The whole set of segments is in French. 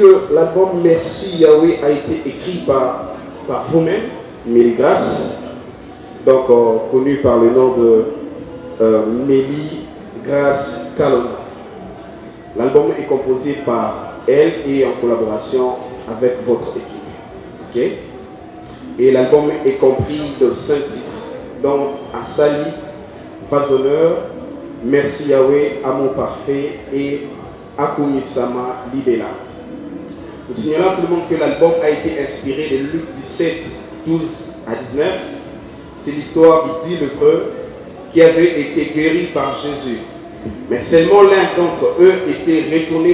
que l'album Merci Yahweh a été écrit par vous-même, Mélie Grace, donc connu par le nom de Mélie Grace Kalonda. L'album est composé par elle et en collaboration avec votre équipe. Okay? Et l'album est compris de 5 titres, donc Asali, Vase d'honneur, Merci Yahweh, Amour parfait et Akumisama Libela. Nous signalons à tout le monde que l'album a été inspiré de Luc 17, 12 à 19. C'est l'histoire d'Idi l'hébreu qui avait été guéri par Jésus. Mais seulement l'un d'entre eux était retourné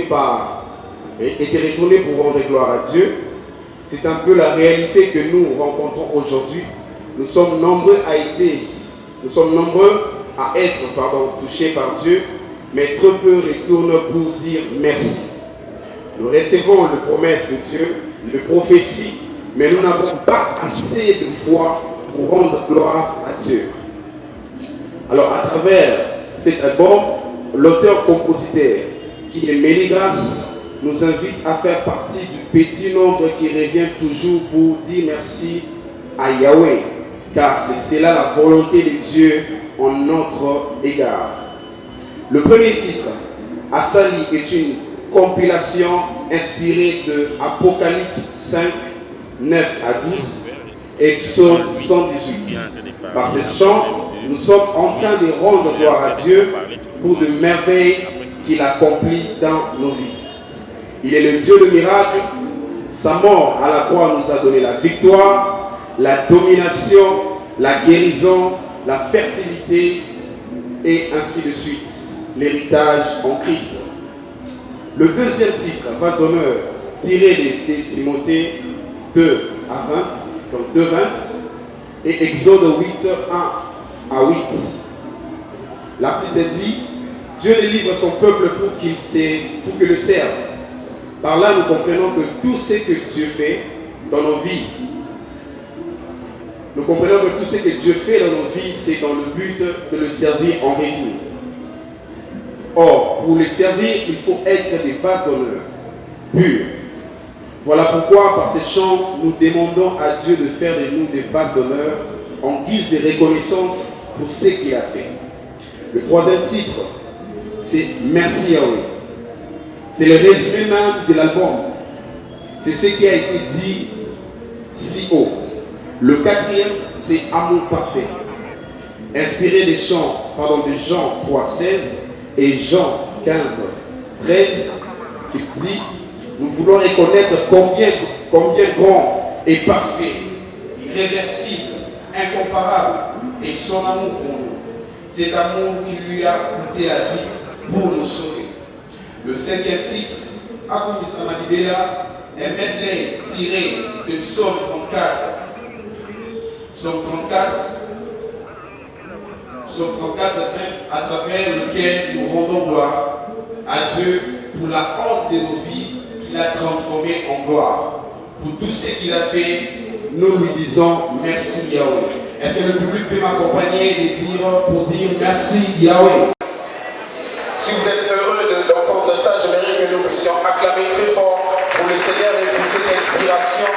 pour rendre gloire à Dieu. C'est un peu la réalité que nous rencontrons aujourd'hui. Nous sommes nombreux à être touchés par Dieu, mais trop peu retournent pour dire merci. Nous recevons les promesses de Dieu, les prophéties, mais nous n'avons pas assez de foi pour rendre gloire à Dieu. Alors, à travers cet album, l'auteur-compositeur, qui est Mélie Grace, nous invite à faire partie du petit nombre qui revient toujours pour dire merci à Yahweh, car c'est cela la volonté de Dieu en notre égard. Le premier titre, Asali, est une compilation inspirée de Apocalypse 5, 9 à 12 et Psaume 118. Par ces chants, nous sommes en train de rendre gloire à Dieu pour de merveilles qu'il accomplit dans nos vies. Il est le Dieu de miracles. Sa mort à la croix nous a donné la victoire, la domination, la guérison, la fertilité et ainsi de suite, l'héritage en Christ. Le deuxième titre, Vase d'honneur, tiré de Timothée 2 à 20, donc 2, 20, et Exode 8, 1 à 8. L'artiste dit, Dieu délivre son peuple pour qu'il le serve. Par là, nous comprenons que tout ce que Dieu fait dans nos vies, c'est dans le but de le servir en retour. Or, pour le servir, il faut être des vases d'honneur, purs. Voilà pourquoi, par ces chants, nous demandons à Dieu de faire de nous des vases d'honneur en guise de reconnaissance pour ce qu'il a fait. Le troisième titre, c'est Merci Yahweh. C'est le résumé même de l'album. C'est ce qui a été dit si haut. Le quatrième, c'est Amour parfait. Inspiré de Jean 3, 16 et Jean 15, 13, qui dit, nous voulons reconnaître combien grand et parfait, irréversible, incomparable est son amour pour nous. Cet amour qui lui a coûté la vie pour nous sauver. Le cinquième titre, Akumisama Libela, est medley tiré de Psaume 34. Psaume 34, à travers lequel nous rendons gloire à Dieu pour la honte de nos vies qu'il a transformé en gloire. Pour tout ce qu'il a fait, nous lui disons merci Yahweh. Est-ce que le public peut m'accompagner pour dire merci Yahweh? Si vous êtes heureux d'entendre ça, j'aimerais que nous puissions acclamer très fort pour le Seigneur et pour cette inspiration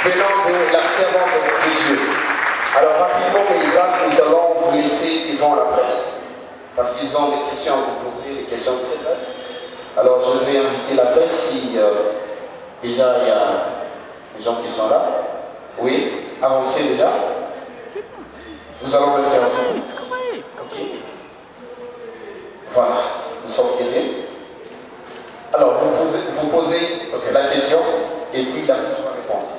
venant de la servante de Dieu. Alors rapidement, Mélie Grace, nous allons vous laisser devant la presse parce qu'ils ont des questions à vous poser, des questions très brèves. Alors je vais inviter la presse si déjà il y a des gens qui sont là. Oui, avancez déjà. Nous allons le faire ensemble. Ok. Voilà, nous sommes aidés. Alors vous posez la question et puis l'artiste va répondre.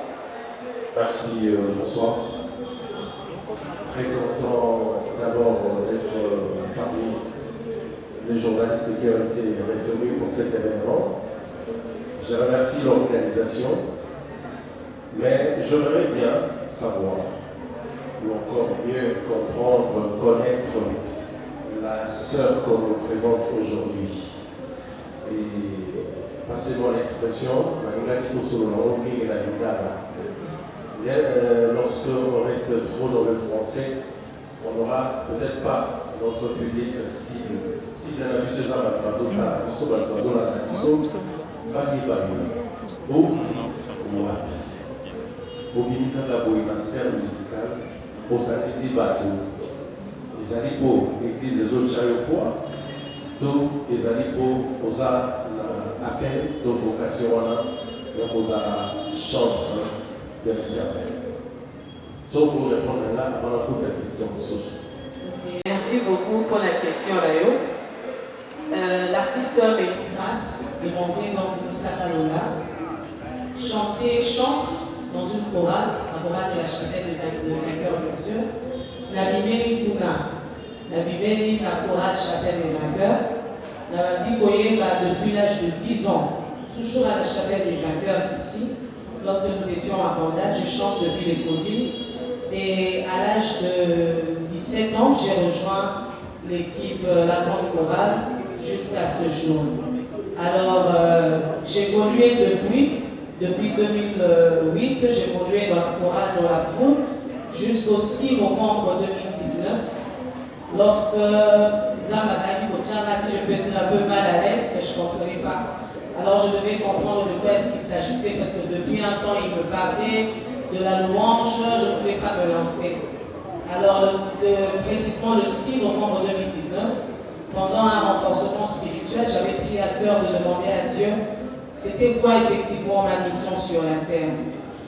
Merci, bonsoir. Très content d'abord d'être parmi les journalistes qui ont été retenus pour cet événement. Je remercie l'organisation, mais j'aimerais bien savoir, ou encore mieux comprendre, connaître la sœur qu'on nous présente aujourd'hui. Et passez-moi l'expression, lorsque on reste trop dans le français, on n'aura peut-être pas notre public cible. Si la Bari. Au milieu de la sphère musicale, pour satisfaire bateau, les amis pour l'église des autres chayopois, tous les amis pour appel de vocation, pour chantre de l'éternel. Sauf pour répondre là, avant la coupe de questions. Merci beaucoup pour la question, Rayo. L'artiste Bénégrace est monté dans Sakalola. Chante dans une chorale, la chorale de la chapelle de vainqueurs, bien sûr. La Bibéli Kuna, la Bibéli, la chorale chapelle des vainqueurs. La dit depuis l'âge de 10 ans, toujours à la chapelle des vainqueurs ici. Lorsque nous étions à Bandal, je chante depuis les Codines. Et à l'âge de 17 ans, j'ai rejoint l'équipe, la grande chorale, jusqu'à ce jour. Alors, j'ai évolué depuis 2008, j'ai évolué dans la chorale dans la foule jusqu'au 6 novembre 2019, lorsque Zambazaki Kochana, si je peux dire un peu mal à l'aise, mais je ne comprenais pas. Alors je devais comprendre de quoi est-ce qu'il s'agissait, parce que depuis un temps il me parlait de la louange, je ne pouvais pas me lancer. Alors précisément le 6 novembre 2019, pendant un renforcement spirituel, j'avais pris à cœur de demander à Dieu c'était quoi effectivement ma mission sur la terre.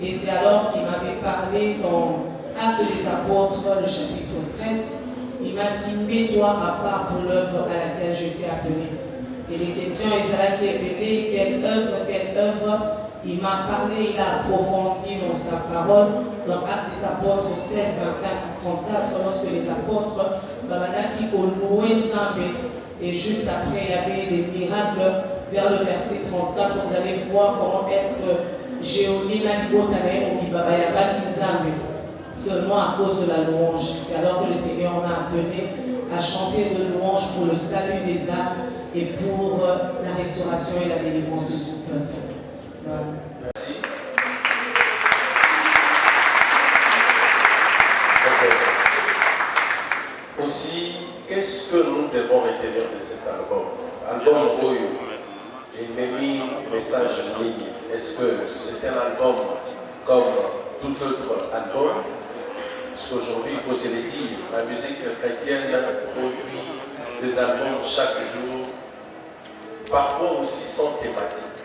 Et c'est alors qu'il m'avait parlé dans Actes des Apôtres, le chapitre 13. Il m'a dit, mets-toi à part pour l'œuvre à laquelle je t'ai appelé. Et les questions, Isaïe qui est appelé, quelle œuvre. Il m'a parlé, il a approfondi dans sa parole, dans Actes des Apôtres 16, 25 à 34, lorsque les apôtres, Babanaki, au loin et juste après, il y avait des miracles. Vers le verset 34, vous allez voir comment est-ce que Jéolina Libotanae Obibabayaba Kinzambe, seulement à cause de la louange. C'est alors que le Seigneur m'a appelé à chanter de louange pour le salut des âmes et pour la restauration et la délivrance de son peuple. Voilà. Merci. Aussi, qu'est-ce que nous devons retenir de cet album? Album Oyo. J'ai mis un message en ligne. Est-ce que c'est un album comme tout autre album? Parce qu'aujourd'hui, il faut se le dire, la musique chrétienne produit des albums chaque jour, parfois aussi sans thématique.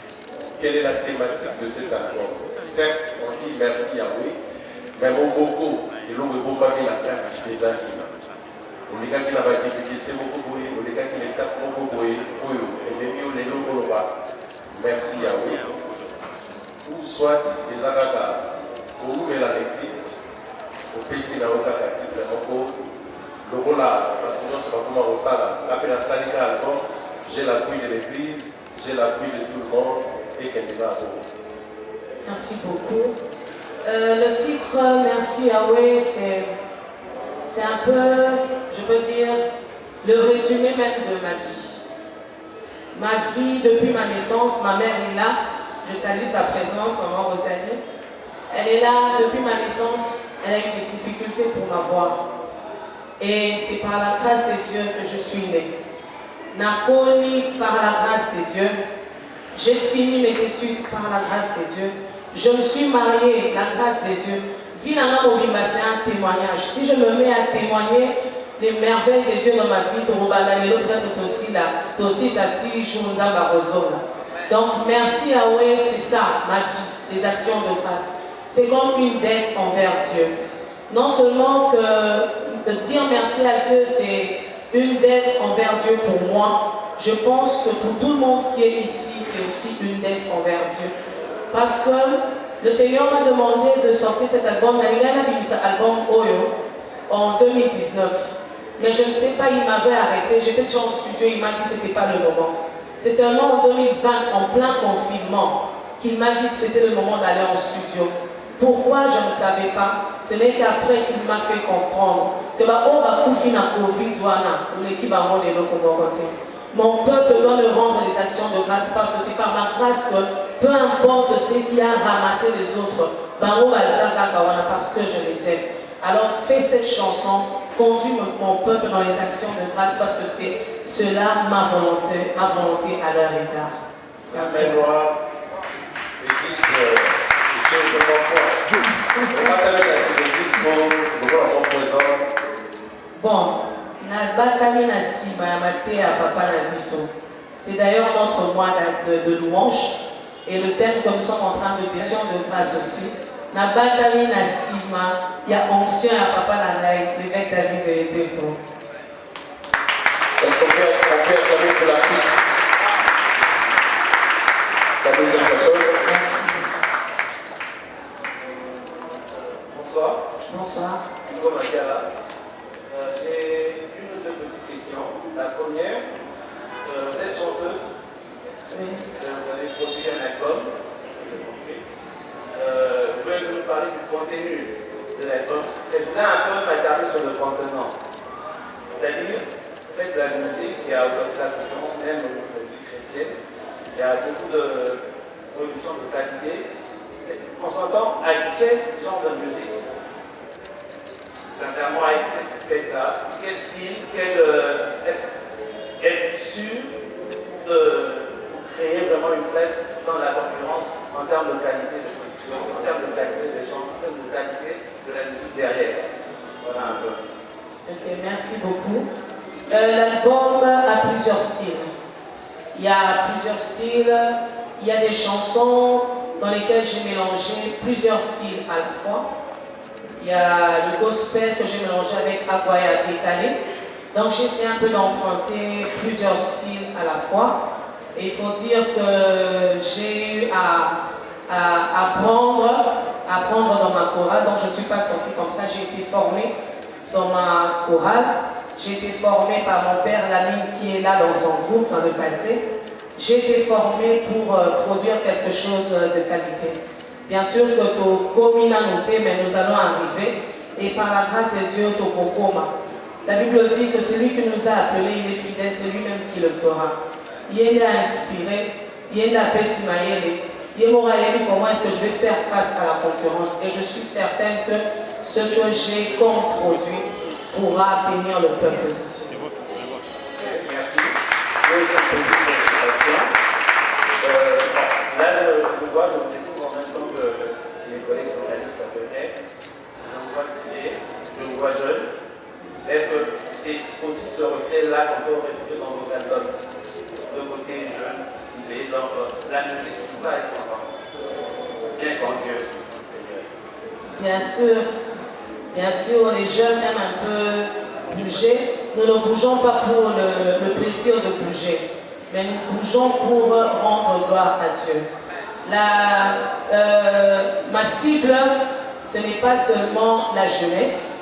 Quelle est la thématique de cet album? Certes, on dit merci Yahweh, mais mon beaucoup, et l'on veut pas la carte des animaux. Les gars qui n'avaient pas difficulté beaucoup, les gars qui n'étaient pas beaucoup, et même les locaux, merci Yahweh. Ou soit les agagas, ou à l'église, au pays de la Okakati, le rôle là, maintenant c'est pas comment on s'en a. Après la salle album, j'ai l'appui de l'église, j'ai l'appui de tout le monde et qu'elle est là pour vous. Merci beaucoup. Le titre Merci Yahweh, c'est un peu, je peux dire, le résumé même de ma vie. Ma vie, depuis ma naissance, ma mère est là. Je salue sa présence, maman Rosalie. Elle est là depuis ma naissance. Elle a eu des difficultés pour m'avoir. Et c'est par la grâce de Dieu que je suis née. Nakoni par la grâce de Dieu. J'ai fini mes études par la grâce de Dieu. Je me suis mariée, la grâce de Dieu. Vilana Mobimba, c'est un témoignage. Si je me mets à témoigner les merveilles de Dieu dans ma vie, donc merci Yahweh, c'est ça ma vie, les actions de grâce. C'est comme une dette envers Dieu. Non seulement que dire merci à Dieu, c'est une dette envers Dieu pour moi, je pense que pour tout le monde qui est ici, c'est aussi une dette envers Dieu. Parce que le Seigneur m'a demandé de sortir cet album, album Oyo, en 2019. Mais je ne sais pas, il m'avait arrêté, j'étais déjà en studio, il m'a dit que ce n'était pas le moment. C'est seulement en 2020, en plein confinement, qu'il m'a dit que c'était le moment d'aller en studio. Pourquoi je ne savais pas? Ce n'est qu'après qu'il m'a fait comprendre que mon peuple doit me rendre des actions de grâce parce que c'est par ma grâce que peu importe ce qui a ramassé les autres, parce que je les aime. Alors fais cette chanson, conduis mon peuple dans les actions de grâce parce que c'est cela ma volonté à leur égard. Amen. Et je ne comprends pas. Bon, c'est d'ailleurs notre mois de louange et le thème que nous sommes en train de décision de grâce aussi. Nabatami Nasima, il y a ancien à Papa Nanaï, l'évêque David de Etepo. Est-ce qu'on peut acclamer pour l'artiste? La deuxième personne. Merci. Bonsoir. Bonsoir. J'ai une ou deux petites questions. La première, vous êtes chanteuse. Oui. Vous avez produit un album. Vous pouvez nous parler du contenu de l'album. Et je voulais un peu m'attarder sur le contenant. C'est-à-dire, vous faites de la musique, il y a aujourd'hui la conférence même au niveau chrétienne. Il y a beaucoup de production de qualité. On s'entend à quel genre de musique? Sincèrement, avec cette fête-là, quel style, est-ce sûr de vous créer vraiment une place dans la concurrence en termes de qualité de production, en termes de qualité des chants, en termes de qualité de la musique derrière? Voilà un peu. Ok, merci beaucoup. L'album a plusieurs styles. Il y a plusieurs styles. Il y a des chansons dans lesquelles j'ai mélangé plusieurs styles à la fois. Il y a le gospel que j'ai mélangé avec Aguaya décalé. Donc j'essaie un peu d'emprunter plusieurs styles à la fois. Et il faut dire que j'ai eu à apprendre dans ma chorale. Donc je ne suis pas sortie comme ça. J'ai été formée dans ma chorale. J'ai été formée par mon père Lamine qui est là dans son groupe dans le passé. J'ai été formée pour produire quelque chose de qualité. Bien sûr que tu communes à noter, mais nous allons arriver. Et par la grâce de Dieu, tu kokoma. La Bible dit que celui qui nous a appelés, il est fidèle, c'est lui-même qui le fera. Il a inspiré, il a pessimayé, il m'aura dit comment est-ce que je vais faire face à la concurrence. Et je suis certaine que ce que j'ai comme produit pourra bénir le peuple de Dieu. Merci. Là, je vois, je vous découvre en même temps que mes collègues journalistes à peu près. Je vous vois stylé, je vous vois jeune. Est-ce que c'est aussi ce reflet-là qu'on peut retrouver dans vos albums? Le côté jeune, stylé, donc la musique qui va être enfant. Bien qu'en Dieu, Seigneur. Bien sûr, les jeunes aiment un peu bouger. Nous ne bougeons pas pour le plaisir de bouger, mais nous bougeons pour rendre gloire à Dieu. Ma cible, ce n'est pas seulement la jeunesse,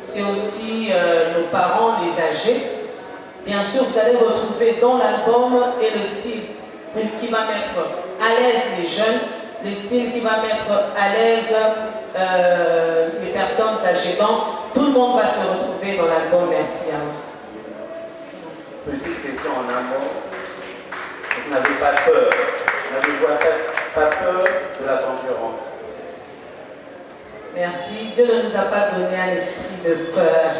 c'est aussi nos parents, les âgés. Bien sûr, vous allez retrouver dans l'album et le style qui va mettre à l'aise les jeunes, le style qui va mettre à l'aise les personnes âgées. Donc, tout le monde va se retrouver dans l'album. Merci à vous. Petite question en amont. Vous n'avez pas peur. Vous n'avez pas peur de la concurrence. Merci. Dieu ne nous a pas donné un esprit de peur.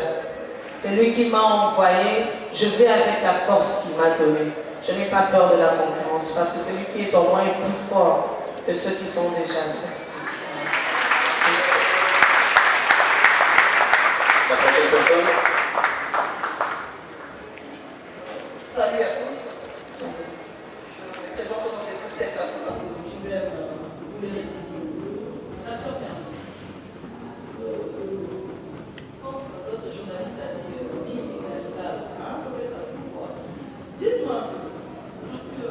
C'est lui qui m'a envoyé. Je vais avec la force qu'il m'a donnée. Je n'ai pas peur de la concurrence parce que celui qui est en moi est plus fort que ceux qui sont déjà sortis. La prochaine personne. Salut à tous. Je me présente au nom de Christelle Kapoula. Je voulais vous le dire. Ça se fait. Comme l'autre journaliste a dit, oui, il a un peu ça. Dites-moi, parce que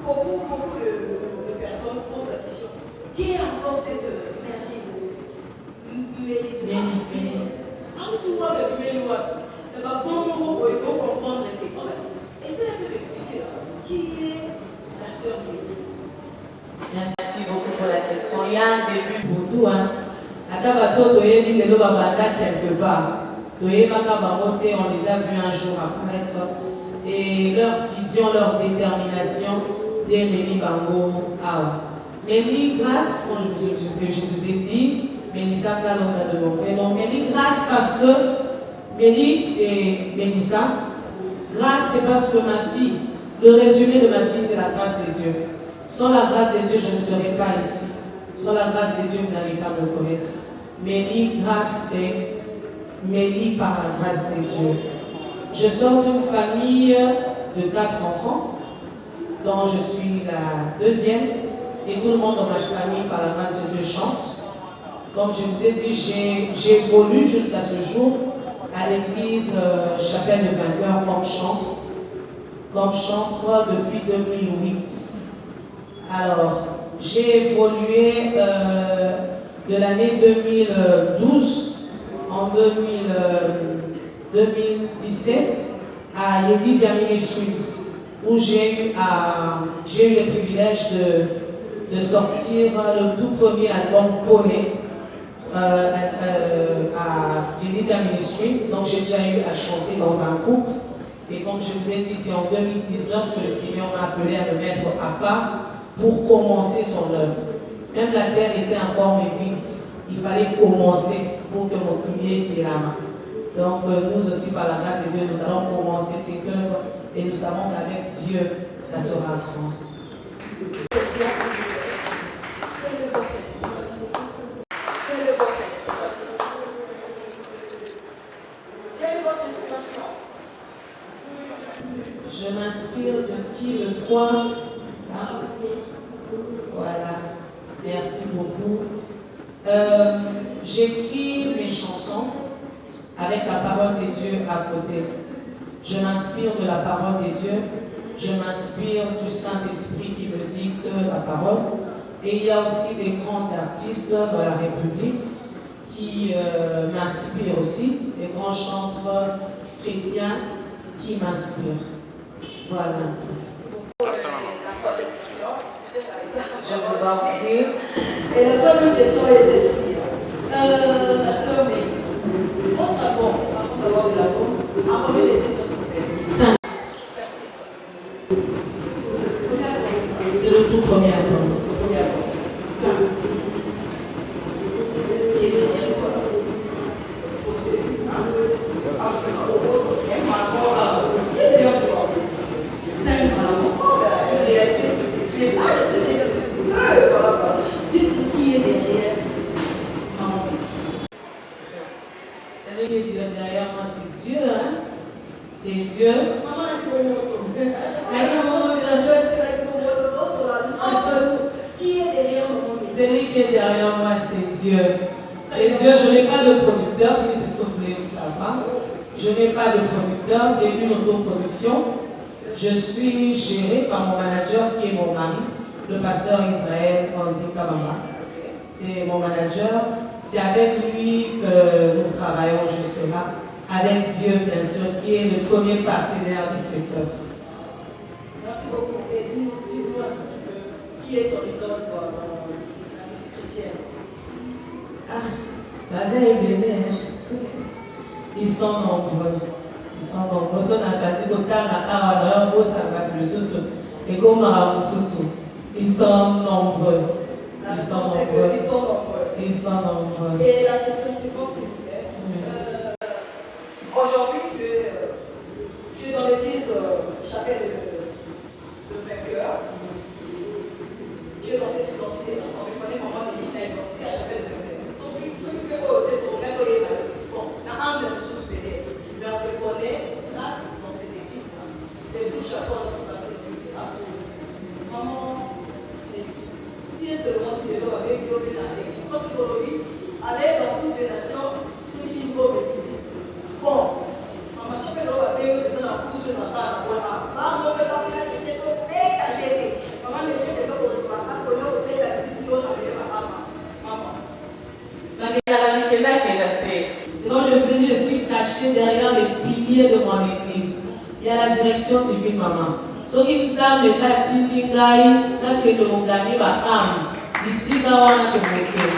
beaucoup de personnes posent la question, qui est encore cette Merlin? Quand tu vois le Mélois, tu vas vraiment comprendre les textes. Essayez de l'expliquer. Qui est la sœur Mélie? Merci beaucoup pour la question. Il y a un début pour tout. Atabato Toyebi de Lobabanda quelque part. Toyebaka Bamote, on les a vus un jour apparaître. Et leur vision, leur détermination, des Mélie Bango Awa. Mélie grâce, je vous ai dit, Mélissa Kalonda de Lopé. Donc Mélie grâce parce que Mélie c'est Mélissa. Grâce c'est parce que ma vie, le résumé de ma vie c'est la grâce de Dieu. Sans la grâce de Dieu, je ne serais pas ici. Sans la grâce de Dieu, vous n'allez pas me connaître. Mélie, grâce, c'est Mélie par la grâce de Dieu. Je sors d'une famille de 4 enfants, dont je suis la deuxième, et tout le monde dans ma famille, par la grâce de Dieu, chante. Comme je vous ai dit, j'évolue jusqu'à ce jour à l'église Chapelle de Vainqueur comme chanteur depuis 2008. Alors, j'ai évolué de l'année 2012 en 2017 à Yedidia Ministries, où j'ai eu le privilège de sortir le tout premier album Poney à Yedidia Ministries. Donc j'ai déjà eu à chanter dans un groupe. Et comme je vous ai dit, c'est en 2019 que le Seigneur m'a appelé à me mettre à part pour commencer son œuvre. Même la terre était en forme vide. Il fallait commencer pour que mon premier ait la main. Donc nous aussi, par la grâce de Dieu, nous allons commencer cette œuvre et nous savons qu'avec Dieu, ça sera grand. Je m'inspire de qui, de quoi. Voilà, merci beaucoup. J'écris mes chansons avec la parole de Dieu à côté. Je m'inspire de la parole de Dieu, je m'inspire du Saint-Esprit qui me dicte la parole. Et il y a aussi des grands artistes dans la République qui m'inspirent aussi, des grands chanteurs chrétiens qui m'inspirent. Voilà. Je vous en prie. Et la troisième question est celle-ci. La sœur Mélie, votre album, avant d'avoir de l'album, a combien de titres sur le 5. C'est le tout premier album. Celui qui est Dieu derrière moi, c'est Dieu, hein? C'est Dieu. Maman, qui est derrière moi? Celui qui est derrière moi, c'est Dieu. C'est Dieu. Je n'ai pas de producteur, si c'est ce que vous voulez savoir. Je n'ai pas de producteur, c'est une autoproduction. Je suis gérée par mon manager qui est mon mari, le pasteur Israël Andy Kabamba. C'est mon manager. C'est avec lui que nous travaillons jusque-là, avec Dieu bien sûr, qui est le premier partenaire de cette œuvre. Merci beaucoup. Et dis-moi un petit peu, qui est ton idole dans la musique chrétienne? Bazin est béni, hein? Ils sont nombreux. Ils sont nombreux. Ils sont nombreux. Ils sont nombreux. Ils sont nombreux. Et la question suivante, s'il vous plaît. Aujourd'hui, tu es dans l'église Chapelle de Vainqueur. Tu es dans cette identité-là. On reconnaît comment il y a une identité à Chapelle de Vainqueur. Sauf que tu peux être au même bon, la âme de ressources peut-être. Mais on te connaît grâce dans cette église-là. L'église Chapelle de Vainqueur. Maman, si est seulement si l'homme avait vu l'église, parce qu'aujourd'hui, aller dans toutes les nations, tout le monde est ici. Bon, maman, je peux l'homme avait vu dans la couche de Natal, voilà. Là, on peut l'appeler à Tchétché, on peut t'acheter. Maman, je vais te donner le matin, on peut payer la visite, on a payé ma maman. C'est comme je vous ai dit, je suis cachée derrière les piliers de mon église. Il y a la direction divine, maman. Ce qui nous a mis la petite gaille, là que nous gagnons la âme. Ici, dans la maison,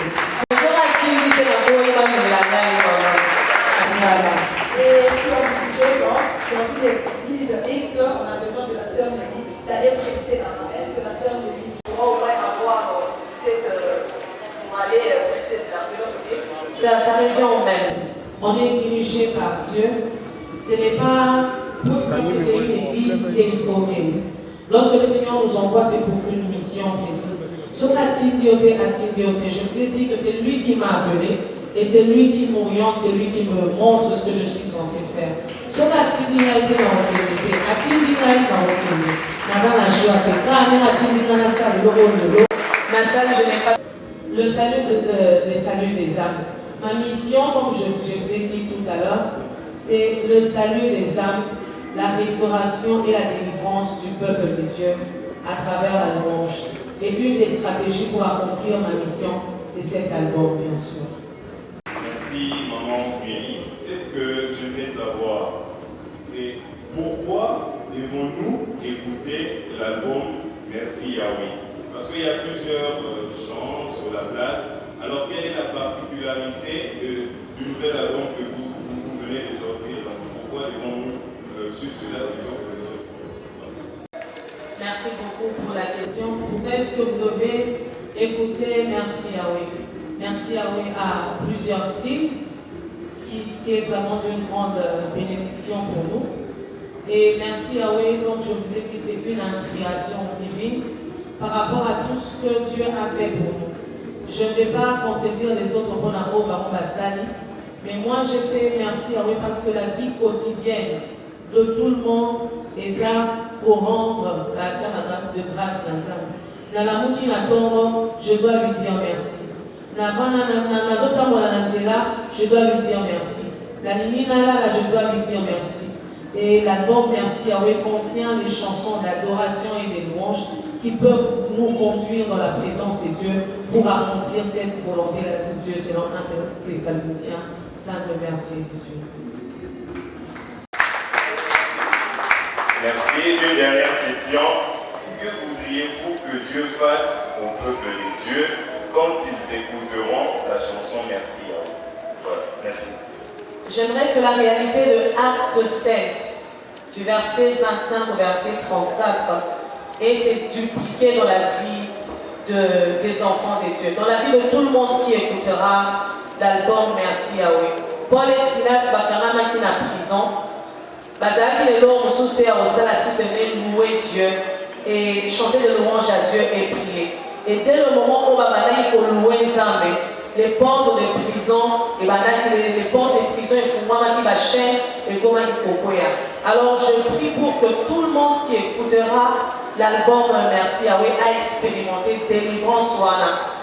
on a activité la bonne âme de la gaille. Et si on disait, dans l'église X, on a besoin de la sœur Mélie d'aller prester là-bas. Est-ce que la sœur Mélie pourra au moins avoir cette. pour aller prester là-bas? Ça revient au même. On est dirigé par Dieu. Ce n'est pas parce que c'est une église qu'il faut gagner. Lorsque le Seigneur nous envoie, c'est pour une mission précise. Je vous ai dit que c'est lui qui m'a appelé et c'est lui qui m'oriente, c'est lui qui me montre ce que je suis censé faire. Le salut des âmes. Ma mission, comme je vous ai dit tout à l'heure, c'est le salut des âmes, la restauration et la délivrance du peuple de Dieu à travers la louange. Et une des stratégies pour accomplir ma mission, c'est cet album, bien sûr. Merci, maman Mélie. Ce que je veux savoir, c'est pourquoi devons-nous écouter l'album Merci Yahweh? Parce qu'il y a plusieurs chants sur la place. Alors, quelle est la particularité du nouvel album que vous venez de sortir? Pourquoi devons-nous suivre cela plutôt que les autres? Merci beaucoup pour la question. Pourquoi est-ce que vous devez écouter Merci Yahweh? Merci Yahweh a plusieurs styles, qui est vraiment d'une grande bénédiction pour nous. Et Merci Yahweh, donc je vous ai dit, c'est une inspiration divine par rapport à tout ce que Dieu a fait pour nous. Je ne vais pas contredire les autres mais moi j'ai fait Merci Yahweh parce que la vie quotidienne de tout le monde est là pour rendre l'action de grâce d'ensemble. Dans l'amour qui m'attend, je dois lui dire merci. Je dois lui dire merci. La Liminala, je dois lui dire merci. Et l'album Merci Yahweh contient des chansons d'adoration et des louanges qui peuvent nous conduire dans la présence de Dieu pour accomplir cette volonté de Dieu selon 1 Thessaloniciens 5, verset 18. Merci. Une dernière question. Que voudriez-vous que Dieu fasse au peuple de Dieu quand ils écouteront la chanson Merci Yahweh? Voilà, merci. J'aimerais que la réalité de Acte 16, du verset 25 au verset 34, et c'est dupliqué dans la vie des enfants de Dieu, dans la vie de tout le monde qui écoutera l'album Merci Yahweh. Paul et Silas Bakarama qui est en prison, Bazaki les lois sous terre au salle assis venir louer Dieu et chanter de louanges à Dieu et prier. Et dès le moment où Babana il louer Nzambe, les portes de prison, les portes de prison, ils font vraiment qui chaîne et comment ils kokoya. Alors je prie pour que tout le monde qui écoutera l'album Merci Yahweh a expérimenté délivrance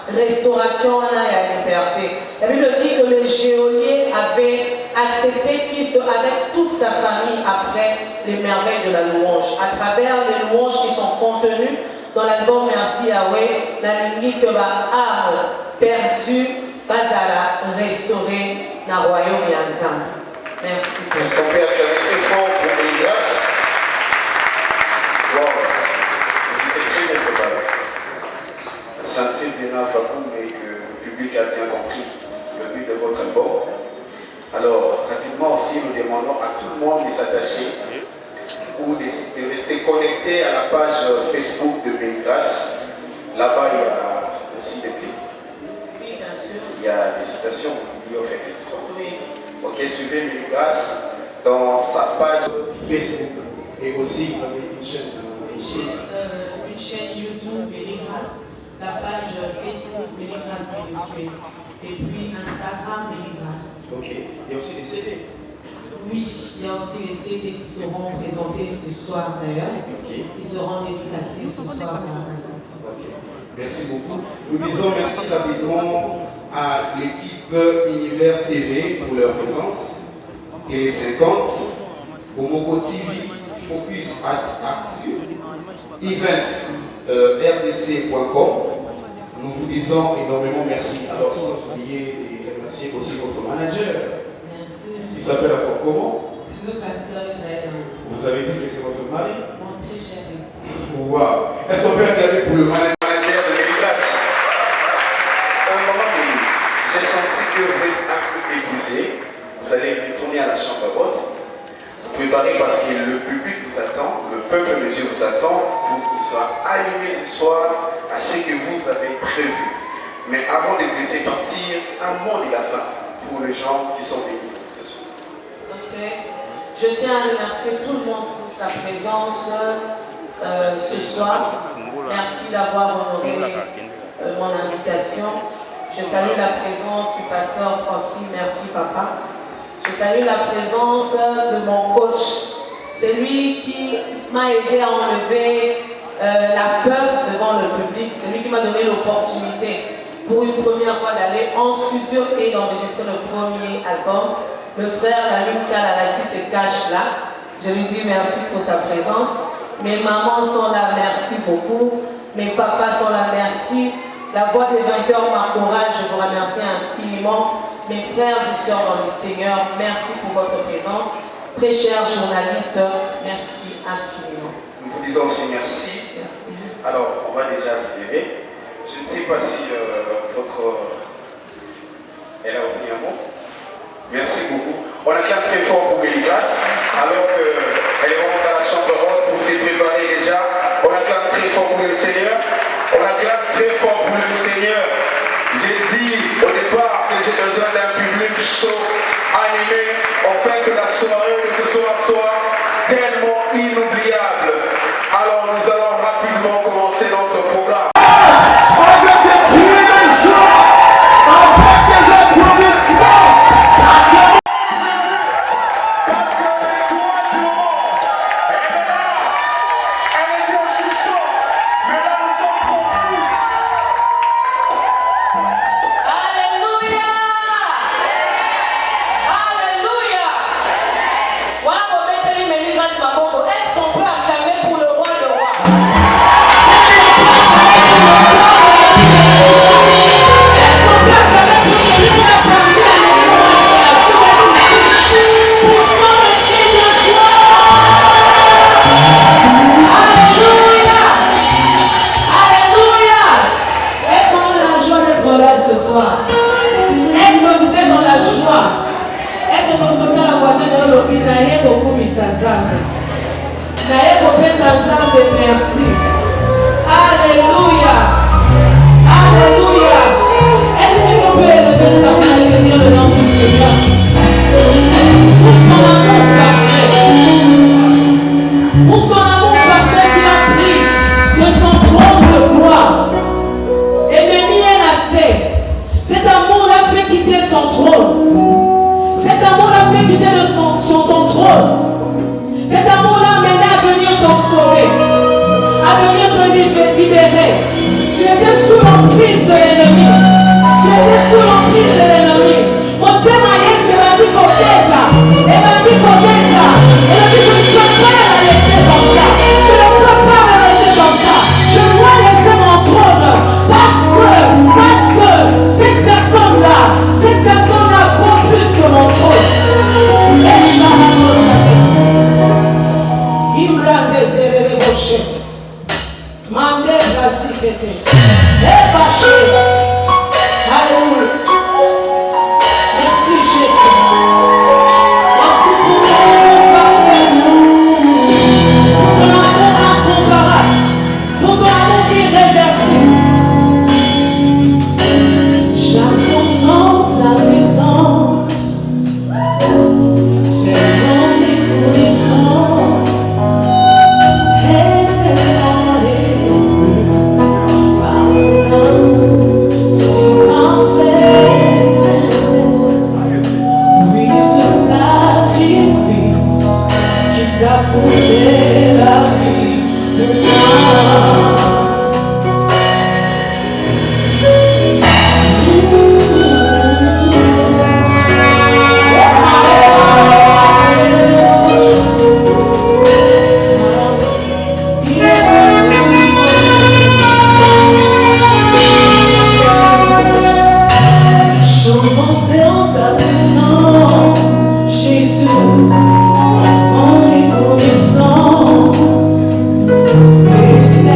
restauration et la liberté. La Bible dit que le geôlier avait accepté Christ avec toute sa famille après les merveilles de la louange. À travers les louanges qui sont contenues dans l'album Merci Yahweh, la limite que va âme perdue, Bazala restaurée dans le royaume Yanzam. Merci. Est-ce qu'on peut acclamer très fort pour les grâces? Wow. C'était très bien préparé. Sensé Dina Fakoum et que le public a bien compris le but de votre album. Alors, rapidement aussi, nous demandons à tout le monde de s'attacher ou de rester connecté à la page Facebook de Bénégrâce. Là-bas, il y a aussi des clips. Oui, bien sûr. Il y a des citations, il y a des histoires. Oui. Ok, suivez Bénégrâce dans sa page Facebook et aussi vous avez une chaîne Une chaîne YouTube Bénégrâce, la page Facebook Bénégrâce Ministries et puis Instagram Bénégrâce. Ok, il y a aussi des CD. Oui, il y a aussi les CD qui seront présentés ce soir d'ailleurs. Ok. Ils seront dédicacés ce soir par la Merci beaucoup. Nous disons merci rapidement à l'équipe Univers TV pour leur présence. Télé 50, Omoko TV, Focus Actu, Event rdc.com. Nous vous disons énormément merci. Alors sans oublier et remercier aussi votre manager. Merci. Il s'appelle encore comment? Le pasteur Isaïe. Vous avez dit que c'est votre mari? Mon très chéri. Wow. Est-ce qu'on peut acclamer pour le manager? J'ai senti que vous êtes un peu épuisé. Vous allez retourner à la chambre à vote. Vous préparez parce que le public vous attend, le peuple de Dieu vous attend pour qu'il soit animé ce soir à ce que vous avez prévu. Mais avant de vous laisser partir, un mot de la fin pour les gens qui sont venus ce soir. Ok. Je tiens à remercier tout le monde pour sa présence. ce soir. Merci d'avoir honoré mon invitation. Je salue la présence du pasteur Francis. Merci papa. Je salue la présence de mon coach. C'est lui qui m'a aidé à enlever la peur devant le public. C'est lui qui m'a donné l'opportunité pour une première fois d'aller en studio et d'enregistrer le premier album. Le frère Lamine Kalala qui se cache là. Je lui dis merci pour sa présence. Mes mamans sont là, merci beaucoup. Mes papas sont là, merci. La voix des vainqueurs m'encourage, je vous remercie infiniment. Mes frères et sœurs dans le Seigneur, merci pour votre présence. Très chers journalistes, merci infiniment. Nous vous disons aussi merci. Merci. Alors, on va déjà accélérer. Je ne sais pas si elle a aussi un mot. Merci beaucoup. On acclame très fort pour Béligas, alors qu'elle remonte à la chambre haute pour s'y préparer déjà. On acclame très fort pour le Seigneur. On acclame très fort pour le Seigneur. J'ai dit au départ que j'ai besoin d'un public chaud, animé, afin que la soirée de ce soir soit tellement inoubliable. Alors nous allons rapidement commencer notre programme. Merci. Alléluia. Alléluia. Est-ce que vous pouvez lever ça pour accueillir le nom du Seigneur? Pour son amour parfait. Pour son amour parfait qu'il a pris de son trône de gloire. Et Béni est assez. Cet amour l'a fait quitter son trône. Cet amour l'a fait quitter son trône. Cet amour l'a amené à venir te sauver, à venir te libérer. Tu étais sous l'emprise de l'ennemi. Tu étais sous l'emprise de l'ennemi. Mon témoignage, c'est la vie coquette. Et la vie coquette. Et la vie que je ne peux pas la laisser comme ça. Je ne peux pas la laisser comme ça. Je dois laisser mon trône. Parce que cette personne-là vaut plus que mon trône. Et ça va nous il m'a désiré les brochettes. Mandé la zikete. Et bâché. Alléluia. Merci Jésus. Merci pour ton amour parfait. Pour ton amour incomparable. Pour ton amour irréversible. J'avance dans ta présence. Tellement reconnaissant. Apporter la vie de moi. Je en ta présence, Jésus. Reconnaissante, éternelle.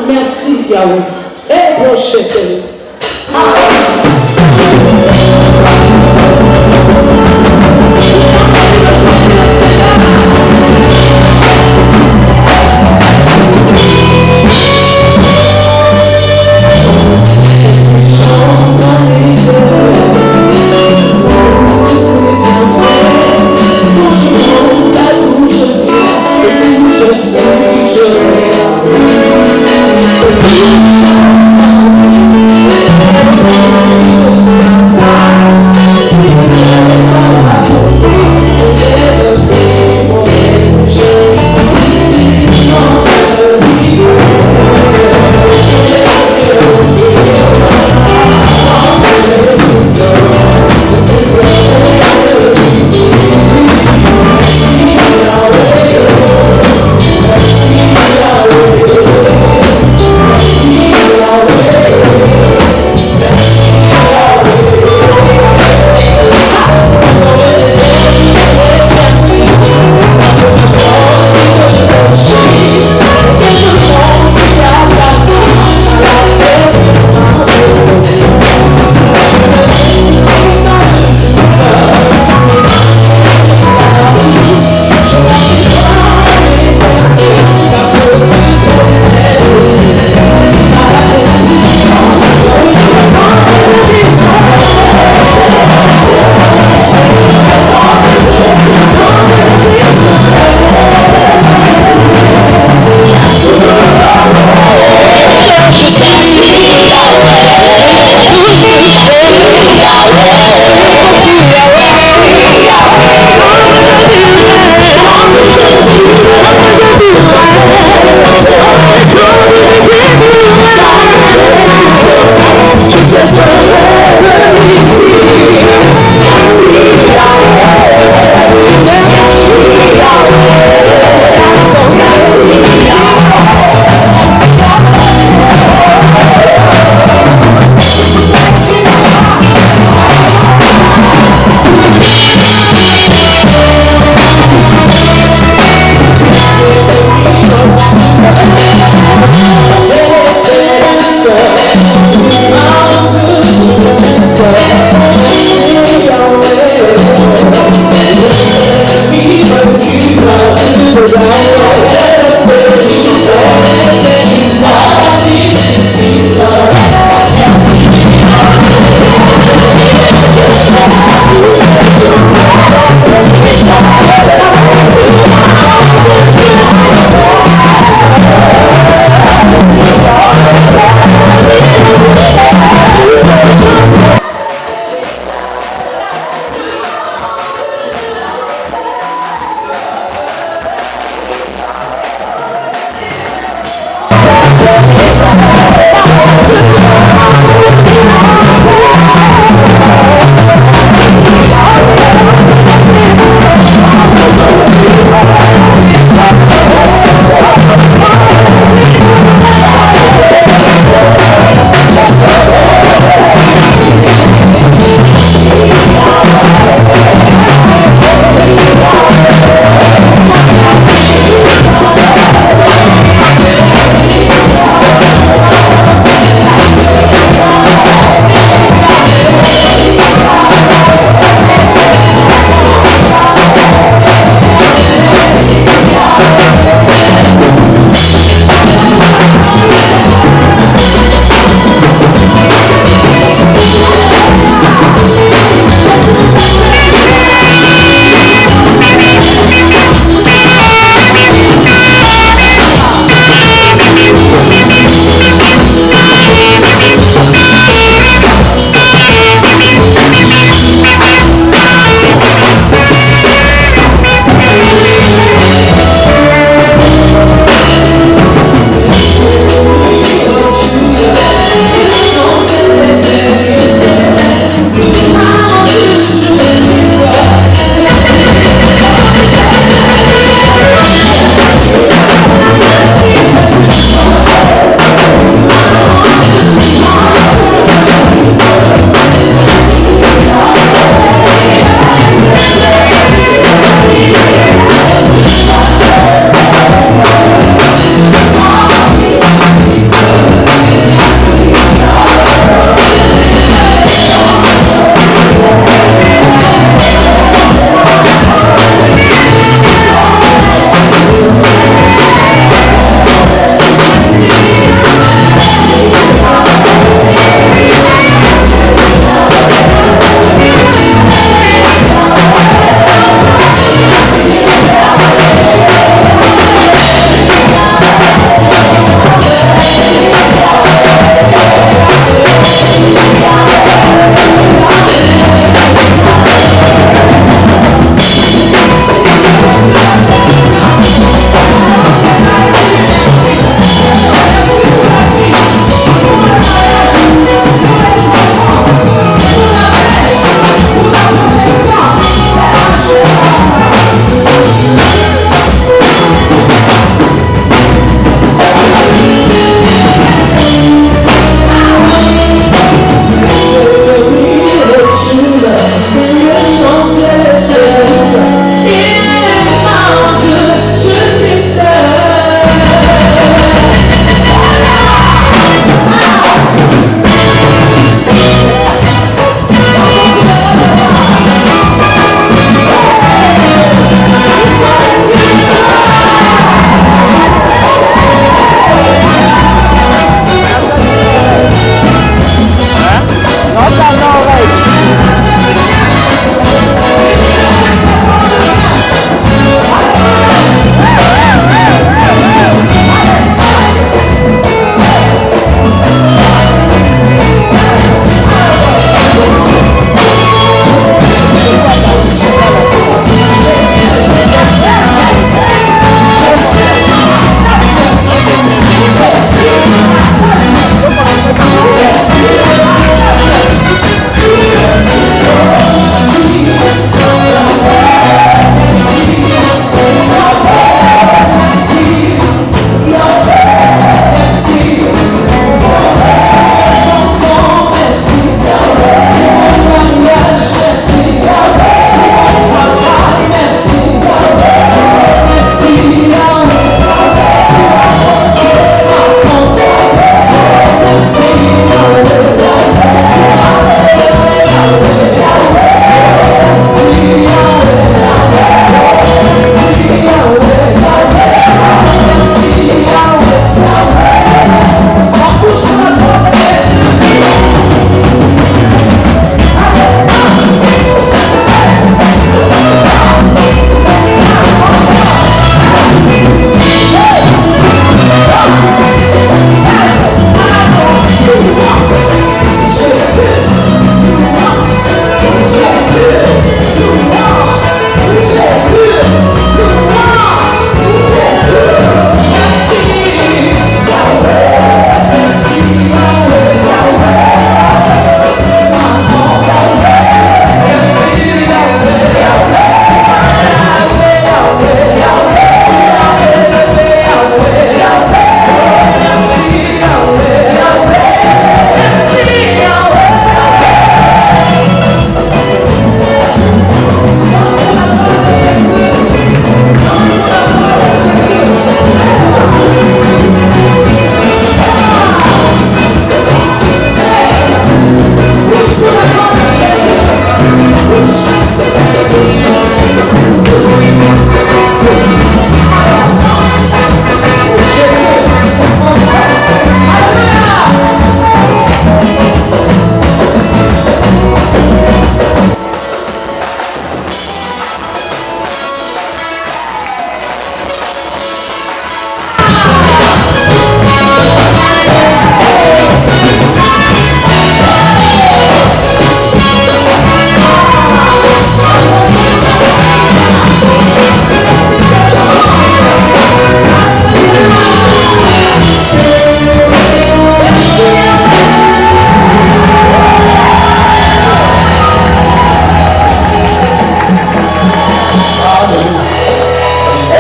merci Yahweh. Et prochaine. Je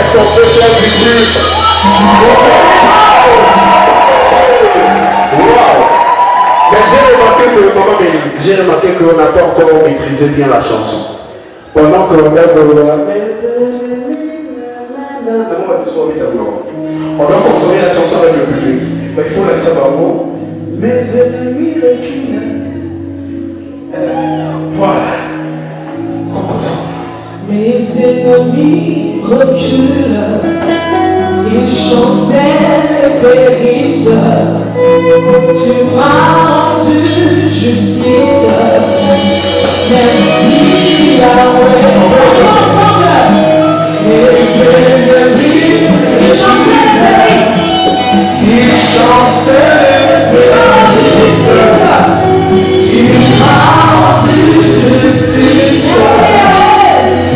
Est-ce qu'on peut faire du bruit? Wow! Mais j'ai remarqué qu'on n'a pas encore maîtrisé bien la chanson. Pendant qu'on a on doit consommer la chanson avec le public. Mais il faut la savoir. Mes ennemis reculent. Voilà. On consomme. Mes ennemis reculent, ils chancellent et périssent. Tu m'as rendu justice. Merci Yahweh. Mes ennemis, ils chancellent et périssent. Ils chancellent et périssent. Tu m'as rendu justice.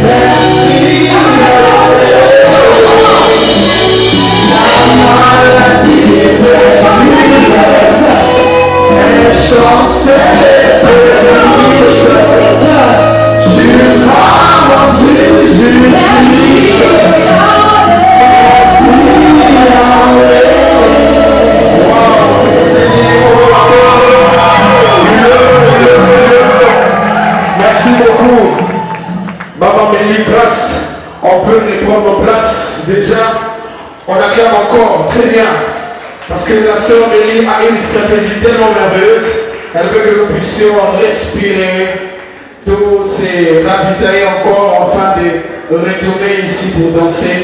Merci Yahweh. La maladie me chancelle et périsse. Tu m'as rendu justice. Merci beaucoup. Maman Mélie, grâce, on peut reprendre nos places. Déjà, on acclame encore très bien. Parce que la sœur Mélie a une stratégie tellement merveilleuse. Elle veut que nous puissions respirer, tous ces ravitailler encore, afin de retourner ici pour danser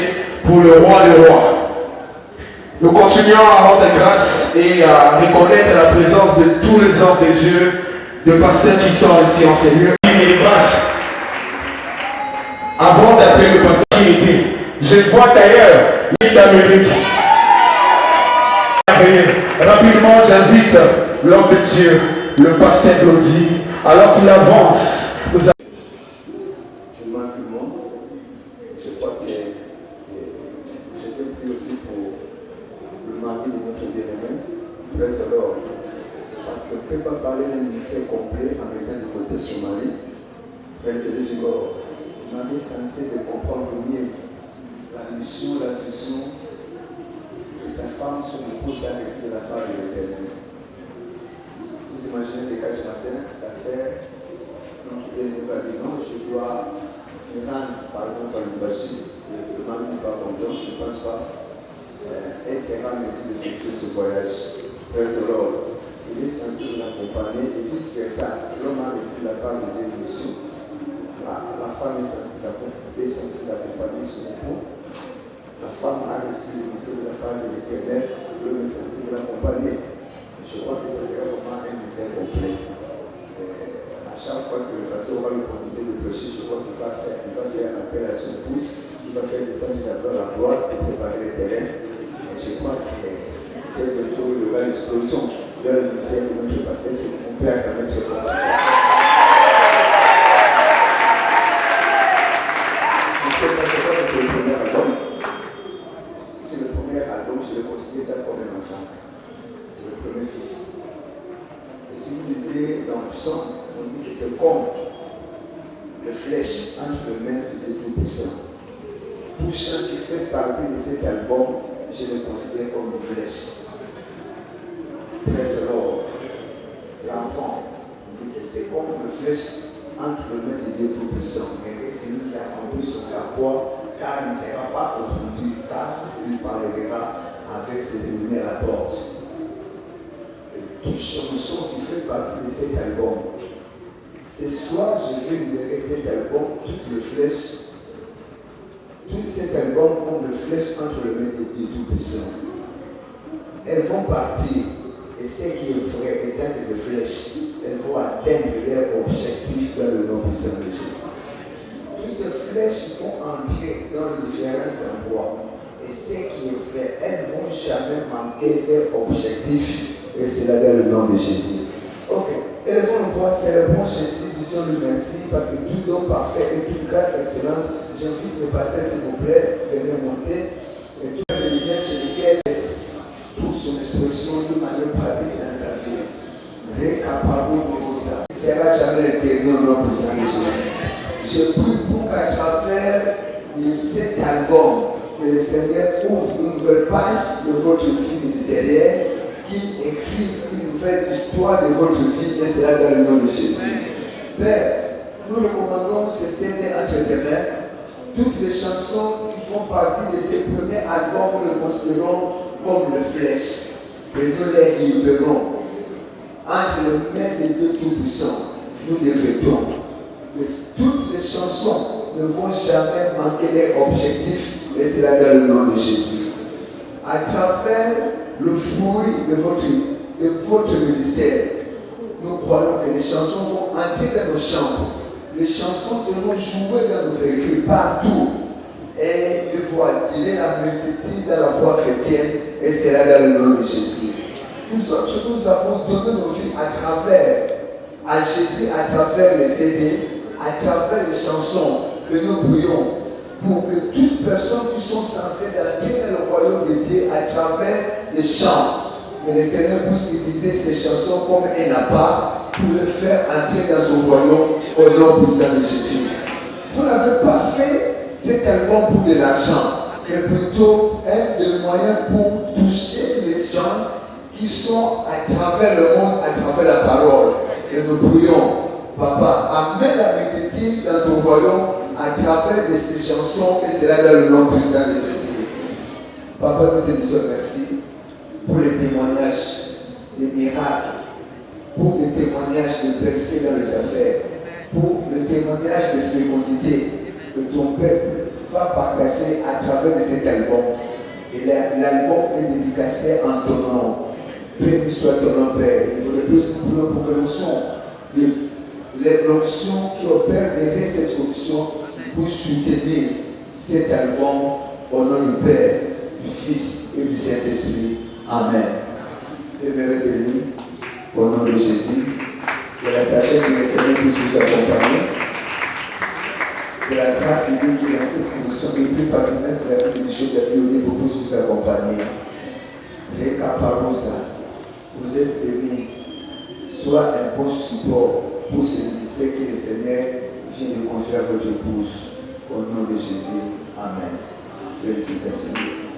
pour le roi des rois. Nous continuons à rendre grâce et à reconnaître la présence de tous les hommes de Dieu, de pasteurs qui sont ici en ces lieux. Avant d'appeler le pasteur qui était, je vois d'ailleurs l'île d'Amérique. Rapidement, j'invite l'homme de Dieu, le pasteur Claudie, alors qu'il avance. Je demande tout le monde. Je crois que j'étais pris aussi pour le mari de notre bien-aimé, Frère Solor. Parce qu'on ne peut pas parler d'un ministère complet en mettant de côté son mari. Frère Solor, le mari est censé de comprendre mieux la mission, la vision que sa femme, son épouse, a laissé de la part de l'Éternel. Vous imaginez les cas du matin, la sœur, donc il va dire non, je dois me rendre par exemple à l'Ubashi, le mari n'est pas content, je ne pense pas. Elle sera merci d'effectuer ce voyage. Frère Solor, il est censé l'accompagner et vice-versa. L'homme a laissé la part de l'émission. La femme est censée d'accompagner son époux. La femme a reçu le mission de la part de l'Éternel. L'homme est censé l'accompagner. Je crois que ça sera vraiment un message complet. À chaque fois que le pasteur aura l'opportunité de prêcher, je crois qu'il va faire appel à son épouse, il va faire descendre d'abord la gloire pour préparer le terrain. Et je crois que bientôt il y aura l'explosion dans le ministère de notre pasteur, c'est qu'on peut acclamer très fort. Je ne sais pas pourquoi c'est le premier album. Si c'est le premier album, je le considère ça comme un enfant. C'est le premier fils. Et si vous lisez dans le psaume, on dit que c'est comme le flèche entre les mains de Tout-Puissant. Tout chant qui fait partie de cet album, je le considère comme une flèche. Trésor, l'enfant, on dit que c'est comme une flèche entre les mains de Dieu Tout-Puissant. Mais c'est lui qui a compris son caractère, car il ne sera pas confondu, car il parlera avec ses ennemis à la porte. Toute chanson qui fait partie de cet album. Ce soir, je vais numérer cet album, toutes les flèches, tout cet album comme les flèches entre les mains de Tout-Puissant. Elles vont partir, et ce qui est vrai, étant des flèches, elles vont atteindre leur objectif dans le nom puissant de Jésus. Toutes ces flèches vont entrer dans les différents endroits, et ce qui est vrai, elles ne vont jamais manquer leur objectif. Et c'est là dans le nom de Jésus. Ok. Elles vont le voir, célébrons Jésus, disons-lui merci, parce que tout don parfait et toute grâce excellente. J'invite le pasteur, s'il vous plaît, venez monter. Et toutes les lumières chez lesquelles pour son expression de manière pratique dans sa vie. Récapable de ça. Il ne sera jamais le dernier au nom de Jésus. Je prie pour qu'à travers cet album, que le Seigneur ouvre une nouvelle page de votre vie ministérielle, qui écrive une nouvelle histoire de votre vie, et cela dans le nom de Jésus. Père, nous recommandons ce CD entre tes mains. Toutes les chansons qui font partie de ces premiers albums, nous les considérons comme le flèche. Et nous les libérons. Entre les mains des deux Tout-Puissants, nous décrétons que toutes les chansons ne vont jamais manquer leur objectif, et cela dans le nom de Jésus. À travers le fruit de votre ministère, nous croyons que les chansons vont entrer dans nos chambres. Les chansons seront jouées dans nos véhicules partout. Et il faut attirer la multitude dans la foi chrétienne, et cela dans le nom de Jésus. Nous autres, nous avons donné nos vies à travers à Jésus, à travers les CD, à travers les chansons, que nous prions pour que toutes personnes qui sont censées entrer dans le royaume de Dieu à travers les chants, que l'Éternel puisse utiliser ces chansons comme un appât pour les faire entrer dans son royaume au nom puissant de Jésus. Vous n'avez pas fait cet album pour de l'argent, mais plutôt un des moyens pour toucher les gens qui sont à travers le monde, à travers la parole. Et nous prions, Papa, amène la multitude dans ton royaume à travers de ces chansons, et cela dans le nom puissant de Jésus. Papa, nous te disons merci pour les témoignages, les miracles, pour les témoignages de percée dans les affaires, pour le témoignage de fécondité que ton peuple va partager à travers de cet album. Et l'album est dédicacé en ton nom. Béni soit ton nom, Père. Il faut de plus nous prions pour que l'onction, les l'onction qui opèrent derrière cette commission puissent soutenir cet album au nom du Père, du Fils et du Saint-Esprit. Amen. Demeurez bénis au nom de Jésus. Que la sagesse de l'Éternel puisse vous accompagner. Que la grâce de Dieu qui est dans cette commission et plus particulièrement c'est la vie de choses de la vie au puisse vous accompagner. Récaparosa. Vous êtes bénis, soit un bon support pour ce ministère que le Seigneur vient de confier à votre épouse. Au nom de Jésus. Amen. Félicitations.